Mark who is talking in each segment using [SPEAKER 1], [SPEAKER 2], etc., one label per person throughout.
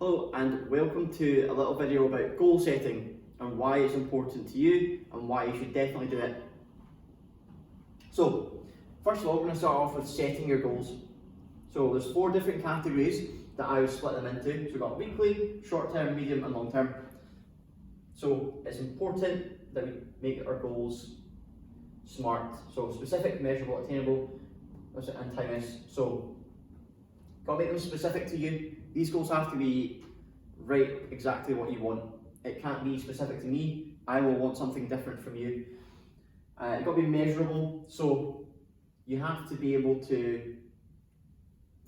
[SPEAKER 1] Hello and welcome to a little video about goal setting and why it's important to you and why you should definitely do it. So, first of all, we're going to start off with setting your goals. So there's 4 different categories that I would split them into. So we've got weekly, short term, medium and long term. So it's important that we make our goals smart. So specific, measurable, attainable, and time-is. So got to make them specific to you. These goals have to be right exactly what you want. It can't be specific to me. I will want something different from you. It's got to be measurable. So you have to be able to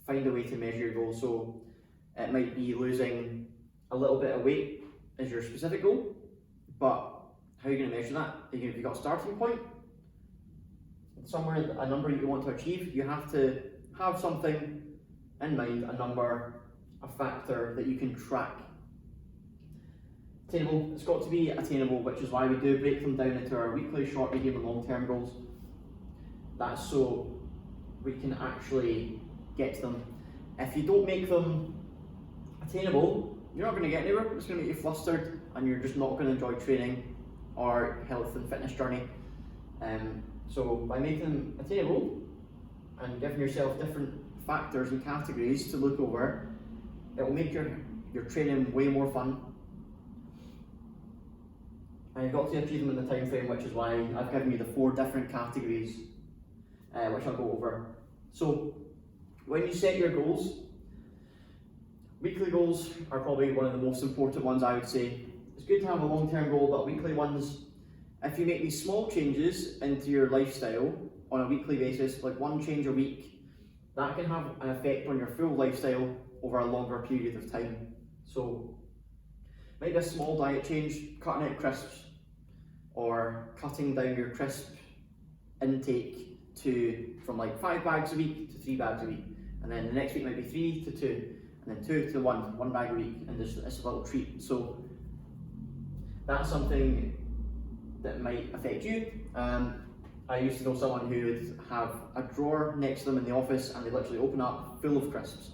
[SPEAKER 1] find a way to measure your goal. So it might be losing a little bit of weight as your specific goal, but how are you going to measure that? Have you got a starting point? Somewhere, a number you want to achieve, you have to have something in mind, a number, a factor that you can track. Attainable, it's got to be attainable, which is why we do break them down into our weekly, short, medium and long term goals. That's so we can actually get to them. If you don't make them attainable, you're not going to get anywhere. It's going to make you flustered and you're just not going to enjoy training or health and fitness journey. So by making them attainable and giving yourself different factors and categories to look over, it will make your training way more fun. And you've got to achieve them in the time frame, which is why I've given you the 4 different categories, which I'll go over. So when you set your goals, weekly goals are probably one of the most important ones, I would say. It's good to have a long-term goal, but weekly ones, if you make these small changes into your lifestyle on a weekly basis, like one change a week, that can have an effect on your full lifestyle over a longer period of time. So, maybe a small diet change, cutting out crisps, or cutting down your crisp intake from like 5 bags a week to 3 bags a week. And then the next week might be 3 to 2, and then 2 to 1 bag a week, and just it's a little treat. So, that's something that might affect you. I used to know someone who would have a drawer next to them in the office and they literally open up full of crisps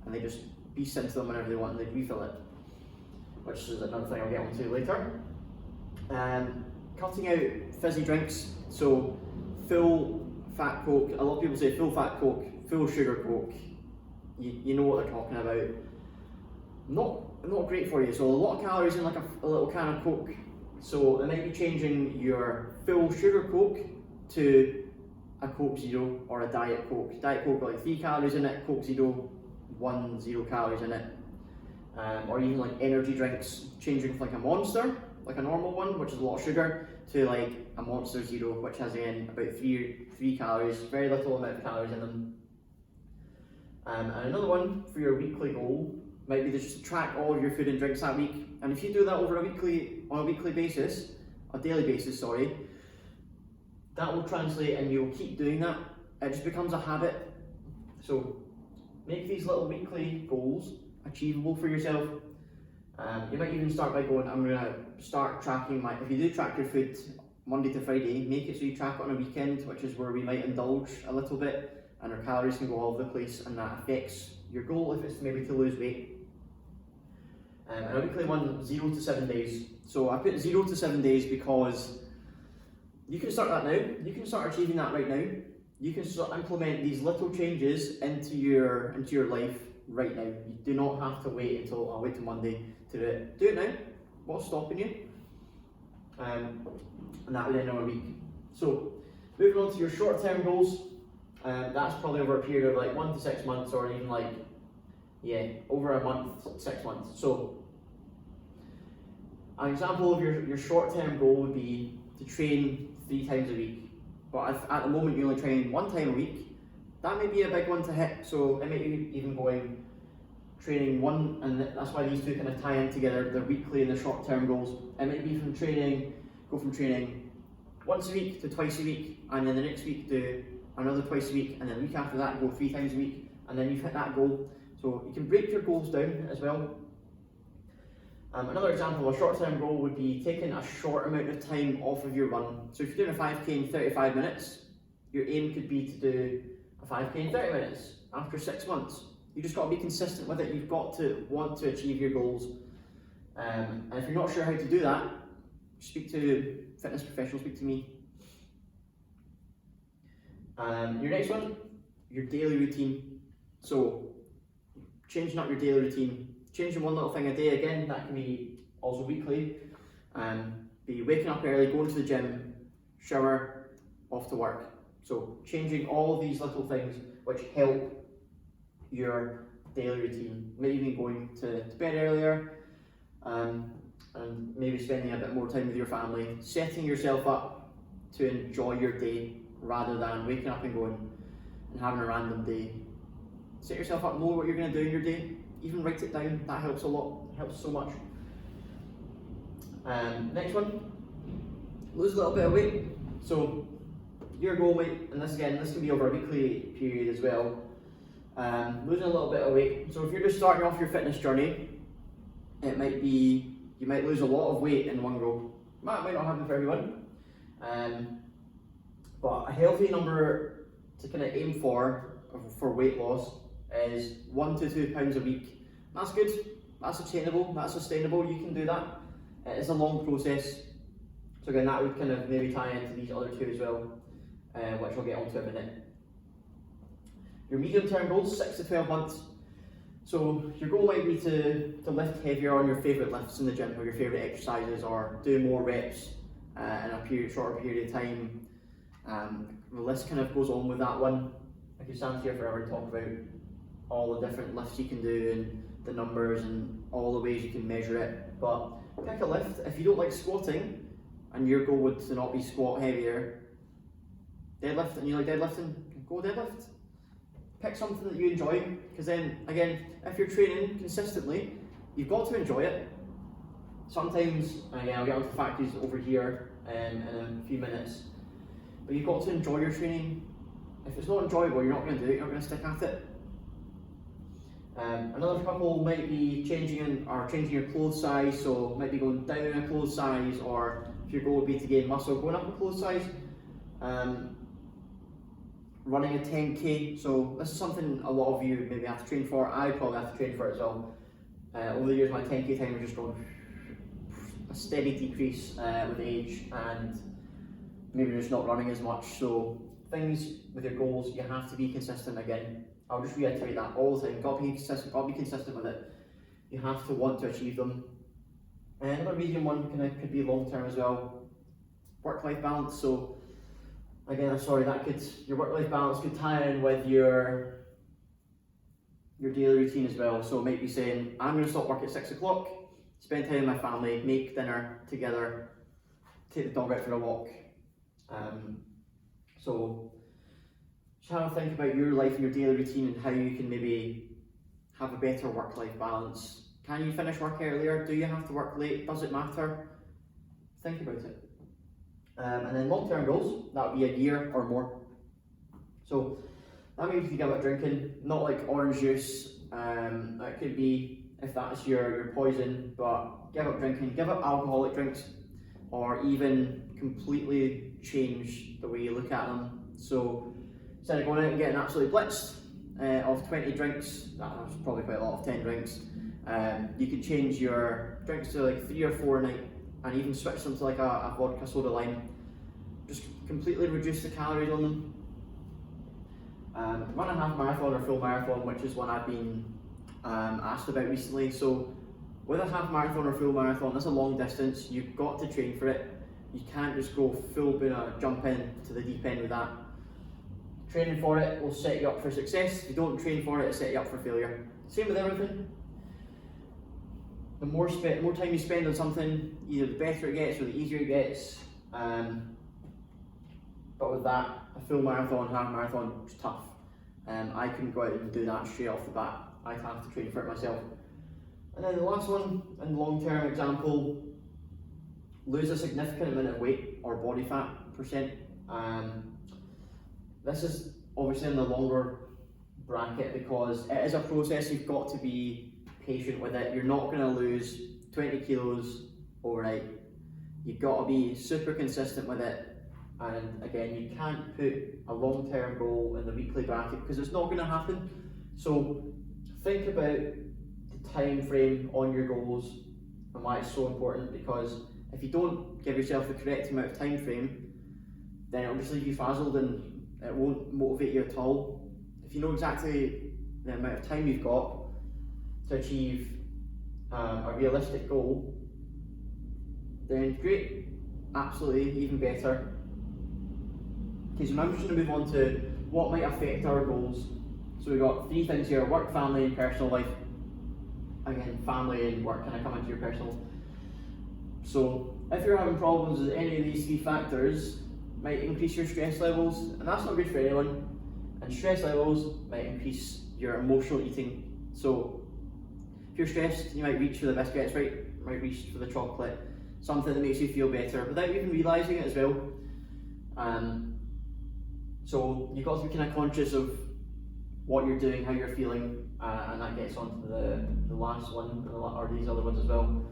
[SPEAKER 1] and they just beast into them whenever they want and they'd refill it, which is another thing I'll get onto later. Cutting out fizzy drinks, so full fat Coke. A lot of people say full fat Coke, full sugar Coke. You know what they're talking about. Not great for you. So a lot of calories in like a little can of Coke. So it might be changing your full sugar Coke to a Coke Zero or a Diet Coke. Diet Coke got like 3 calories in it, Coke Zero, 0 calories in it. Or even like energy drinks, changing from like a Monster, like a normal one, which is a lot of sugar, to like a Monster Zero, which has again about 3 calories, very little amount of calories in them. And another one for your weekly goal might be to just track all of your food and drinks that week. And if you do that on a weekly basis, a daily basis, sorry, that will translate and you'll keep doing that. It just becomes a habit. So make these little weekly goals achievable for yourself. You might even start by going, I'm going to start tracking if you do track your food Monday to Friday, make it so you track it on a weekend, which is where we might indulge a little bit and our calories can go all over the place, and that affects your goal if it's maybe to lose weight. And a weekly one, 0 to 7 days. So I put 0 to 7 days because you can start that now. You can start achieving that right now. You can start implement these little changes into your life right now. You do not have to wait until I'll wait till Monday to do it. Do it now. What's stopping you? And that would end on a week. So moving on to your short-term goals. That's probably over a period of like 1 to 6 months, or even like over a month, 6 months. So an example of your short-term goal would be to train 3 times a week. But if at the moment you only train 1 time a week, that may be a big one to hit. So it may be even going training 1, and that's why these 2 kind of tie in together, the weekly and the short-term goals. It might be go from training once a week to twice a week, and then the next week do another twice a week, and then the week after that go 3 times a week, and then you've hit that goal. So you can break your goals down as well. Another example of a short-term goal would be taking a short amount of time off of your run. So if you're doing a 5k in 35 minutes, your aim could be to do a 5k in 30 minutes after 6 months. You just got to be consistent with it. You've got to want to achieve your goals. And if you're not sure how to do that, speak to fitness professionals, speak to me. Your next one, your daily routine. So changing up your daily routine, changing one little thing a day, again, that can be also weekly. Be waking up early, going to the gym, shower, off to work. So changing all of these little things which help your daily routine. Maybe even going to bed earlier, and maybe spending a bit more time with your family, setting yourself up to enjoy your day rather than waking up and going and having a random day. Set yourself up, know what you're going to do in your day, even write it down, that helps a lot, helps so much. Next one, lose a little bit of weight. So your goal might, and this can be over a weekly period as well, losing a little bit of weight. So if you're just starting off your fitness journey, it might be, you might lose a lot of weight in one go. Might not happen for everyone, but a healthy number to kind of aim for weight loss is 1 to 2 pounds a week. That's good, that's attainable, that's sustainable, you can do that. It is a long process. So again, that would kind of maybe tie into these other two as well, which I'll get onto in a minute. Your medium-term goals, 6 to 12 months. So your goal might be to lift heavier on your favourite lifts in the gym, or your favourite exercises, or do more reps in a shorter period of time. The list kind of goes on with that one. I could stand here forever and talk about all the different lifts you can do and the numbers and all the ways you can measure it. But pick a lift. If you don't like squatting and your goal would to not be squat heavier, deadlift, and you like deadlifting, go deadlift. Pick something that you enjoy, because then again, if you're training consistently, you've got to enjoy it. Sometimes, again, I'll get onto factors over here in a few minutes, but you've got to enjoy your training. If it's not enjoyable, you're not going to do it, you're not going to stick at it. Another couple might be changing your clothes size, so might be going down in a clothes size, or if your goal would be to gain muscle, going up a clothes size. Running a 10k, so this is something a lot of you maybe have to train for. I probably have to train for it as well. Over the years, my 10k time has just gone a steady decrease with age, and maybe just not running as much. So things with your goals, you have to be consistent. Again, I'll just reiterate that all the time. Got to be consistent with it. You have to want to achieve them. And another medium one could be long term as well. Work-life balance. So again, your work-life balance could tie in with your daily routine as well. So it might be saying, I'm going to stop work at 6 o'clock, spend time with my family, make dinner together, take the dog out for a walk. So just have a think about your life and your daily routine and how you can maybe have a better work-life balance. Can you finish work earlier? Do you have to work late? Does it matter? Think about it. And then long-term goals, that would be a year or more. So that means you give up drinking, not like orange juice. That could be, if that's your poison, but give up drinking, give up alcoholic drinks, or even completely change the way you look at them. So instead of going out and getting absolutely blitzed of 20 drinks, that's probably quite a lot of 10 drinks, you could change your drinks to like 3 or 4 a night, and even switch them to like a vodka soda lime. Just completely reduce the calories on them. Run a half marathon or full marathon, which is one I've been asked about recently. So with a half marathon or full marathon, that's a long distance. You've got to train for it. You can't just go full jump in to the deep end with that. Training for it will set you up for success. If you don't train for it, it'll set you up for failure. Same with everything. The more time you spend on something, either the better it gets or the easier it gets. But with that, a full marathon, half marathon, it's tough. I couldn't go out and do that straight off the bat. I'd have to train for it myself. And then the last one, in long-term example, lose a significant amount of weight or body fat percent. This is obviously in the longer bracket because it is a process. You've got to be patient with it. You're not going to lose 20 kilos overnight. You've got to be super consistent with it. And again, you can't put a long-term goal in the weekly bracket because it's not going to happen. So think about the time frame on your goals and why it's so important, because if you don't give yourself the correct amount of time frame, then it'll just leave you frazzled and it won't motivate you at all. If you know exactly the amount of time you've got to achieve a realistic goal, then great, absolutely, even better. Okay, so now I'm just going to move on to what might affect our goals. So we've got 3 things here: work, family, and personal life. Again, family and work kind of come into your personal. So if you're having problems with any of these 3 factors, might increase your stress levels, and that's not good for anyone. And stress levels might increase your emotional eating. So if you're stressed, you might reach for the biscuits, right? You might reach for the chocolate, something that makes you feel better without even realising it as well. So you've got to be kind of conscious of what you're doing, how you're feeling, and that gets on to the last one, or these other ones as well.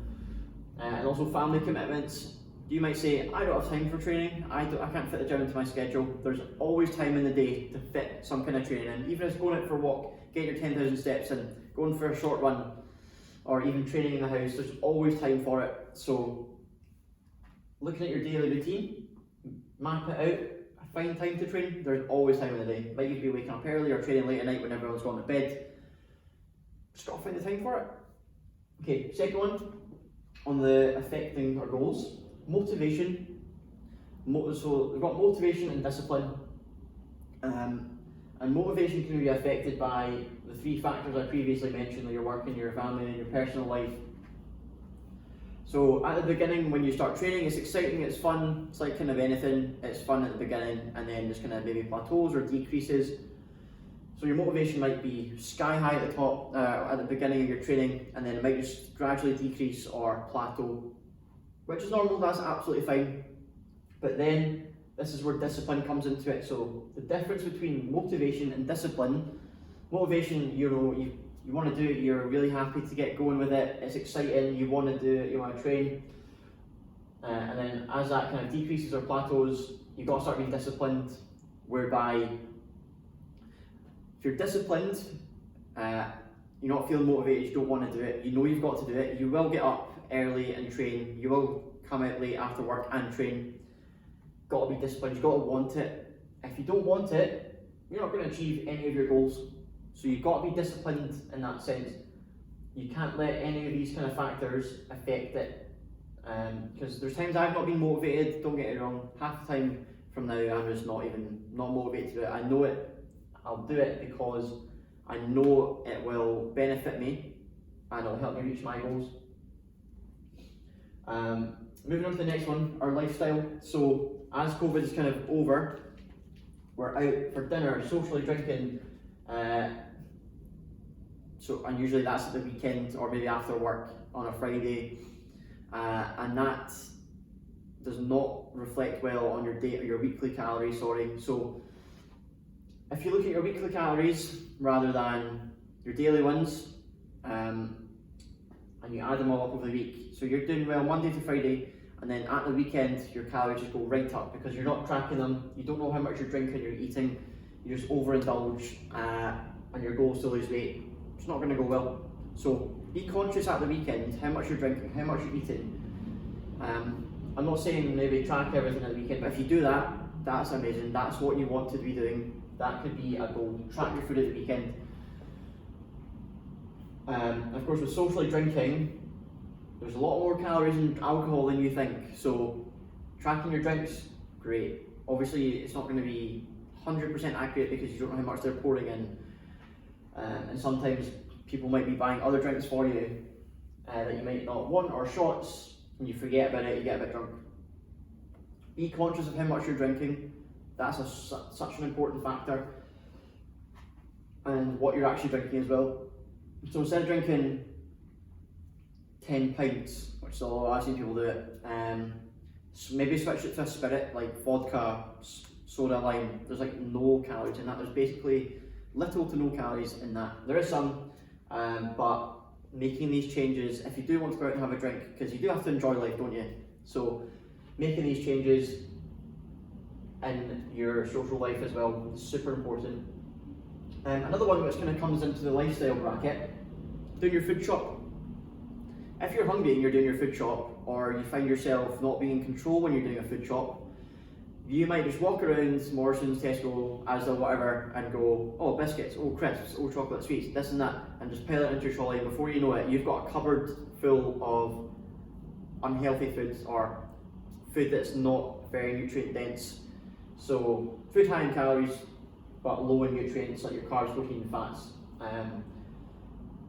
[SPEAKER 1] And also family commitments. You might say, I don't have time for training, I can't fit the gym into my schedule. There's always time in the day to fit some kind of training in. Even if it's going out for a walk, get your 10,000 steps in, going for a short run, or even training in the house, there's always time for it. So looking at your daily routine, map it out, find time to train. There's always time in the day. Might you be waking up early or training late at night when everyone's gone to bed. Just got to find the time for it. Okay, second one on the affecting our goals, motivation. So we've got motivation and discipline. And motivation can be affected by the 3 factors I previously mentioned, like your work and your family and your personal life. So at the beginning, when you start training, it's exciting, it's fun, it's like kind of anything, it's fun at the beginning, and then just kind of maybe plateaus or decreases. So your motivation might be sky high at the top at the beginning of your training, and then it might just gradually decrease or plateau, which is normal, that's absolutely fine. But then this is where discipline comes into it. So the difference between motivation and discipline: motivation, you know, you want to do it, you're really happy to get going with it, it's exciting, you want to do it, you want to train. And then as that kind of decreases or plateaus, you've got to start being disciplined, whereby if you're disciplined, you're not feeling motivated, you don't want to do it, you know you've got to do it, you will get up early and train, you will come out late after work and train. Got to be disciplined, you've got to want it. If you don't want it, you're not going to achieve any of your goals. So you've got to be disciplined in that sense. You can't let any of these kind of factors affect it. Because there's times I've not been motivated, don't get it wrong. Half the time from now I'm just not motivated to do it. I know it, I'll do it because I know it will benefit me and it'll help me reach my goals. Moving on to the next one, our lifestyle. So as COVID is kind of over, we're out for dinner, socially drinking, and usually that's at the weekend or maybe after work on a Friday, and that does not reflect well on your weekly calories. So if you look at your weekly calories rather than your daily ones, and you add them all up over the week, so you're doing well Monday to Friday, and then at the weekend your calories just go right up because you're not tracking them, you don't know how much you're drinking, you're eating, you just overindulge, and your goal is to lose weight. It's not going to go well. So be conscious at the weekend how much you're drinking, how much you're eating. I'm not saying maybe track everything at the weekend, but if you do that, that's amazing. That's what you want to be doing. That could be a goal. Track your food at the weekend. Of course, with socially drinking, there's a lot more calories in alcohol than you think. So tracking your drinks, great. Obviously, it's not going to be 100% accurate because you don't know how much they're pouring in. And sometimes people might be buying other drinks for you that you might not want, or shots, and you forget about it, you get a bit drunk. Be conscious of how much you're drinking. That's such an important factor. And what you're actually drinking as well. So instead of drinking 10 pints, which is a lot, I've seen people do it, maybe switch it to a spirit like vodka, soda, lime. There's like no calories in that. There's basically little to no calories in that. There is some, but making these changes, if you do want to go out and have a drink, because you do have to enjoy life, don't you? So making these changes in your social life as well is super important. Another one which kind of comes into the lifestyle bracket, doing your food shop. If you're hungry and you're doing your food shop, or you find yourself not being in control when you're doing a food shop, you might just walk around Morrison's, Tesco, Asda, whatever, and go, oh, biscuits, oh, crisps, oh, chocolate sweets, this and that, and just pile it into your trolley. Before you know it, you've got a cupboard full of unhealthy foods, or food that's not very nutrient dense. So, food high in calories, but low in nutrients like your carbs, protein, and fats.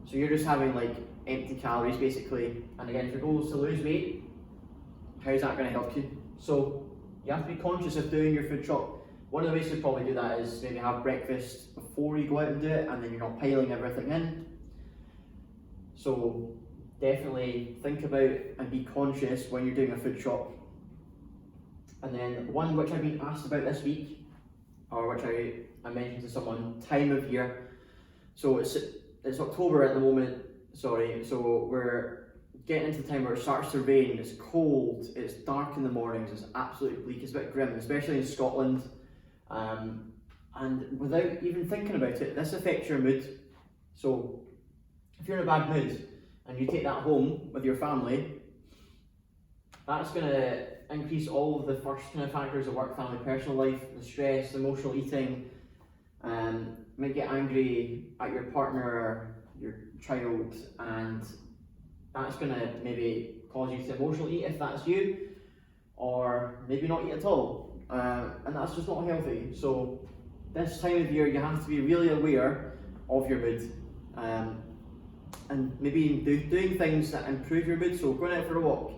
[SPEAKER 1] So you're just having like empty calories basically. And again, if your goal is to lose weight, how's that going to help you? So you have to be conscious of doing your food shop. One of the ways to probably do that is maybe have breakfast before you go out and do it, and then you're not piling everything in. So definitely think about and be conscious when you're doing a food shop. And then one which I've been asked about this week, or which I mentioned to someone, time of year. So it's October at the moment, sorry, so we're getting into the time where it starts to rain, it's cold, it's dark in the mornings, it's absolutely bleak, it's a bit grim, especially in Scotland. And without even thinking about it, this affects your mood. So if you're in a bad mood and you take that home with your family, that's going to increase all of the first kind of factors of work, family, personal life, the stress, emotional eating. Might get angry at your partner or your child, and that's going to maybe cause you to emotionally eat if that's you, or maybe not eat at all, and that's just not healthy. So this time of year you have to be really aware of your mood, and maybe doing things that improve your mood. So going out for a walk,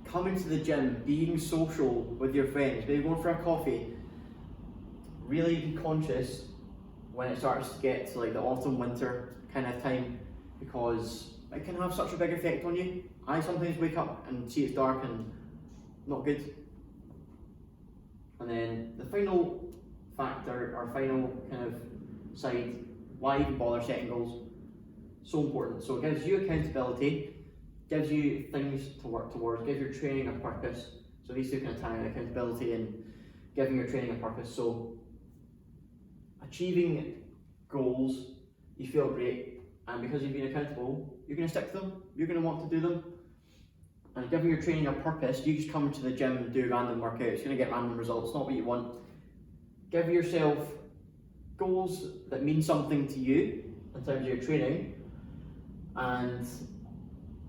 [SPEAKER 1] coming to the gym, being social with your friends, maybe going for a coffee. Really be conscious when it starts to get to like the autumn, winter kind of time, because it can have such a big effect on you. I sometimes wake up and see it's dark and not good. And then the final factor, or final kind of side, why even bother setting goals? So important. So it gives you accountability, gives you things to work towards, gives your training a purpose. So these two kind of tie in, accountability and giving your training a purpose. So achieving goals, you feel great, and because you've been accountable, you're going to stick to them, you're going to want to do them. And giving your training a purpose, you just come to the gym and do random workouts, you're going to get random results, not what you want. Give yourself goals that mean something to you in terms of your training, and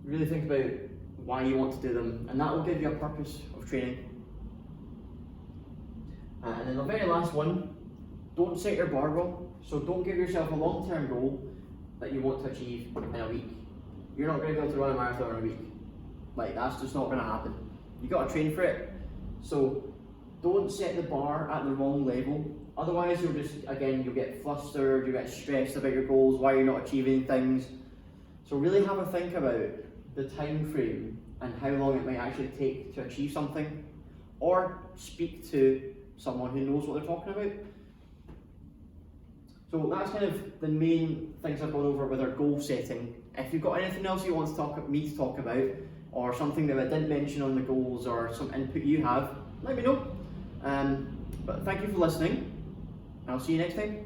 [SPEAKER 1] really think about why you want to do them, and that will give you a purpose of training. And then the very last one, don't set your bar wrong. So don't give yourself a long-term goal that you want to achieve in a week. You're not going to be able to run a marathon in a week. Like, that's just not going to happen. You've got to train for it. So don't set the bar at the wrong level. Otherwise you'll get flustered, you'll get stressed about your goals, why you're not achieving things. So really have a think about the time frame and how long it might actually take to achieve something, or speak to someone who knows what they're talking about. So that's kind of the main things I've gone over with our goal setting. If you've got anything else you want me to talk about, or something that I didn't mention on the goals, or some input you have, let me know. But thank you for listening, and I'll see you next time.